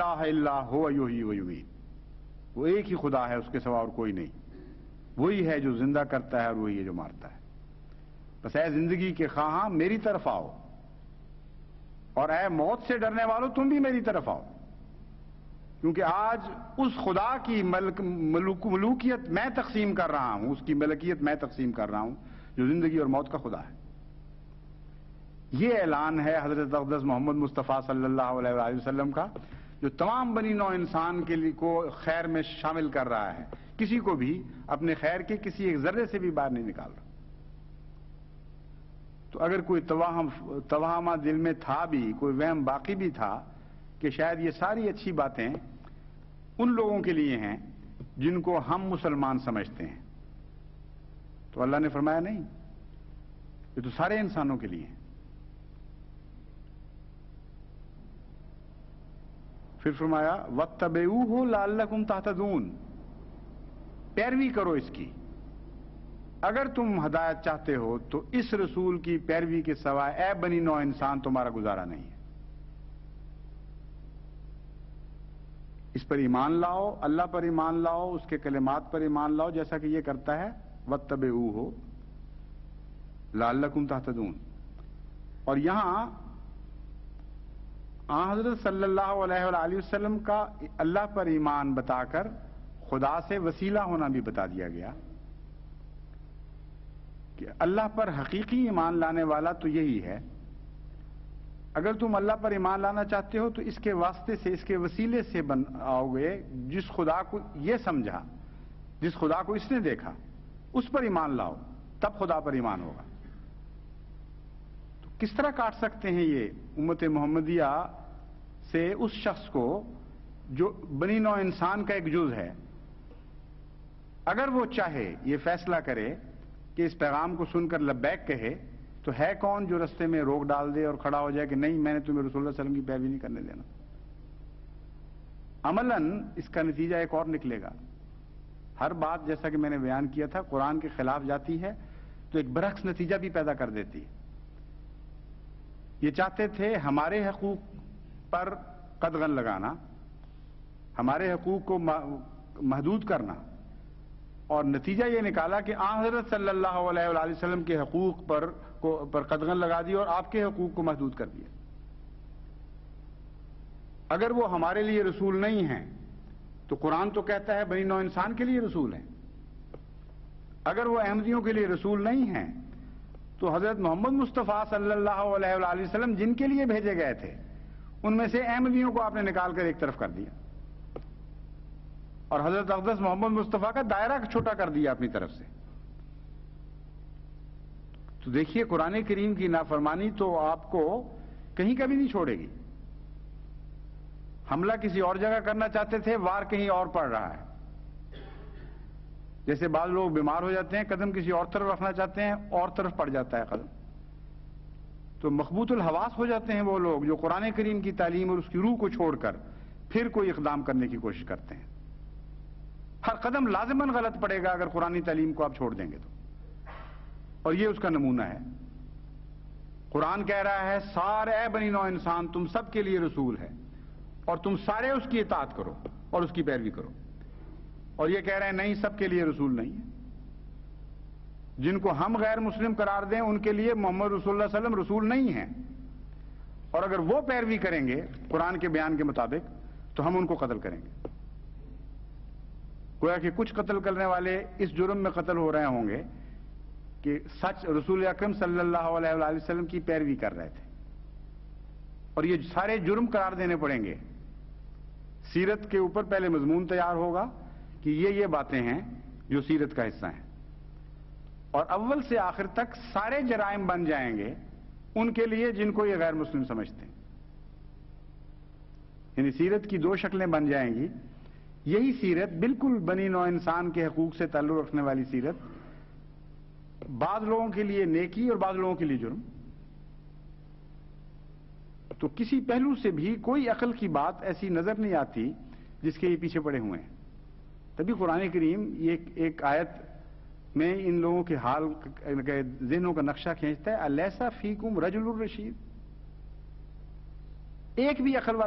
الہ الا هو یحیی و یمیت، وہ ایک ہی خدا ہے، اس کے سوا اور کوئی نہیں، وہی ہے جو زندہ کرتا ہے اور وہی ہے جو مارتا ہے۔ بس اے زندگی کے خواہاں میری طرف آؤ، اور اے موت سے ڈرنے والوں تم بھی میری طرف آؤ، کیونکہ آج اس خدا کی ملوکیت میں تقسیم کر رہا ہوں، اس کی ملکیت میں تقسیم کر رہا ہوں جو زندگی اور موت کا خدا ہے۔ یہ اعلان ہے حضرت اقدس محمد مصطفیٰ صلی اللہ علیہ وآلہ وسلم کا، جو تمام بنی نوع انسان کے لیے کو خیر میں شامل کر رہا ہے، کسی کو بھی اپنے خیر کے کسی ایک ذرے سے بھی باہر نہیں نکال رہا۔ تو اگر کوئی توہمہ دل میں تھا بھی، کوئی وہم باقی بھی تھا کہ شاید یہ ساری اچھی باتیں ان لوگوں کے لیے ہیں جن کو ہم مسلمان سمجھتے ہیں، تو اللہ نے فرمایا نہیں، یہ تو سارے انسانوں کے لیے ہیں۔ پھر فرمایا وَاتَّبِعُوهُ لَعَلَّكُمْ تَهْتَدُونَ، پیروی کرو اس کی، اگر تم ہدایت چاہتے ہو تو اس رسول کی پیروی کے سوائے اے بنی نوع انسان تمہارا گزارا نہیں ہے۔ اس پر ایمان لاؤ، اللہ پر ایمان لاؤ، اس کے کلمات پر ایمان لاؤ، جیسا کہ یہ کرتا ہے وَاتَّبِعُوهُ لَعَلَّكُمْ تَهْتَدُونَ۔ اور یہاں حضرت صلی اللہ علیہ وآلہ وسلم کا اللہ پر ایمان بتا کر خدا سے وسیلہ ہونا بھی بتا دیا گیا کہ اللہ پر حقیقی ایمان لانے والا تو یہی ہے۔ اگر تم اللہ پر ایمان لانا چاہتے ہو تو اس کے واسطے سے، اس کے وسیلے سے آؤ گے، جس خدا کو یہ سمجھا، جس خدا کو اس نے دیکھا، اس پر ایمان لاؤ، تب خدا پر ایمان ہوگا۔ تو کس طرح کاٹ سکتے ہیں یہ امت محمدیہ سے اس شخص کو جو بنی نوع انسان کا ایک جز ہے؟ اگر وہ چاہے یہ فیصلہ کرے کہ اس پیغام کو سن کر لبیک کہے، تو ہے کون جو رستے میں روک ڈال دے اور کھڑا ہو جائے کہ نہیں، میں نے تمہیں رسول اللہ صلی اللہ علیہ وسلم کی پیروی نہیں کرنے دینا؟ عملاً اس کا نتیجہ ایک اور نکلے گا۔ ہر بات جیسا کہ میں نے بیان کیا تھا قرآن کے خلاف جاتی ہے تو ایک برعکس نتیجہ بھی پیدا کر دیتی ہے۔ یہ چاہتے تھے ہمارے حقوق پر قدغن لگانا، ہمارے حقوق کو محدود کرنا، اور نتیجہ یہ نکالا کہ حضرت صلی اللہ علیہ وآلہ وسلم کے حقوق پر قدغن لگا دی اور آپ کے حقوق کو محدود کر دیا۔ اگر وہ ہمارے لیے رسول نہیں ہیں تو قرآن تو کہتا ہے بنی نوع انسان کے لیے رسول ہیں۔ اگر وہ احمدیوں کے لیے رسول نہیں ہیں تو حضرت محمد مصطفیٰ صلی اللہ علیہ وآلہ وسلم جن کے لیے بھیجے گئے تھے ان میں سے احمدیوں کو آپ نے نکال کر ایک طرف کر دیا، اور حضرت اقدس محمد مصطفیٰ کا دائرہ چھوٹا کر دیا اپنی طرف سے۔ تو دیکھیے قرآن کریم کی نافرمانی تو آپ کو کہیں کبھی نہیں چھوڑے گی۔ حملہ کسی اور جگہ کرنا چاہتے تھے، وار کہیں اور پڑ رہا ہے۔ جیسے بعض لوگ بیمار ہو جاتے ہیں، قدم کسی اور طرف رکھنا چاہتے ہیں، اور طرف پڑ جاتا ہے قدم۔ تو مخبوط الحواس ہو جاتے ہیں وہ لوگ جو قرآن کریم کی تعلیم اور اس کی روح کو چھوڑ کر پھر کوئی اقدام کرنے کی کوشش کرتے ہیں۔ ہر قدم لازماً غلط پڑے گا اگر قرآنی تعلیم کو آپ چھوڑ دیں گے تو، اور یہ اس کا نمونہ ہے۔ قرآن کہہ رہا ہے سارے اے بنی نوع انسان تم سب کے لیے رسول ہے، اور تم سارے اس کی اطاعت کرو اور اس کی پیروی کرو۔ اور یہ کہہ رہے ہیں نہیں، سب کے لیے رسول نہیں ہے۔ جن کو ہم غیر مسلم قرار دیں ان کے لیے محمد رسول اللہ صلی اللہ علیہ وسلم رسول نہیں ہیں، اور اگر وہ پیروی کریں گے قرآن کے بیان کے مطابق تو ہم ان کو قتل کریں گے۔ گویا کہ کچھ قتل کرنے والے اس جرم میں قتل ہو رہے ہوں گے کہ سچ رسول اکرم صلی اللہ علیہ وآلہ وسلم کی پیروی کر رہے تھے، اور یہ سارے جرم قرار دینے پڑیں گے۔ سیرت کے اوپر پہلے مضمون تیار ہوگا کہ یہ باتیں ہیں جو سیرت کا حصہ ہیں، اور اول سے آخر تک سارے جرائم بن جائیں گے ان کے لیے جن کو یہ غیر مسلم سمجھتے ہیں۔ یعنی سیرت کی دو شکلیں بن جائیں گی۔ یہی سیرت بالکل بنی نوع انسان کے حقوق سے تعلق رکھنے والی سیرت، بعض لوگوں کے لیے نیکی اور بعض لوگوں کے لیے جرم۔ تو کسی پہلو سے بھی کوئی عقل کی بات ایسی نظر نہیں آتی جس کے یہ پیچھے پڑے ہوئے ہیں۔ تبھی قرآن کریم یہ ایک آیت میں ان لوگوں کے حال کے ذہنوں کا نقشہ کھینچتا ہے، الیسا فیکم رجل الرشید، ایک بھی عقل والا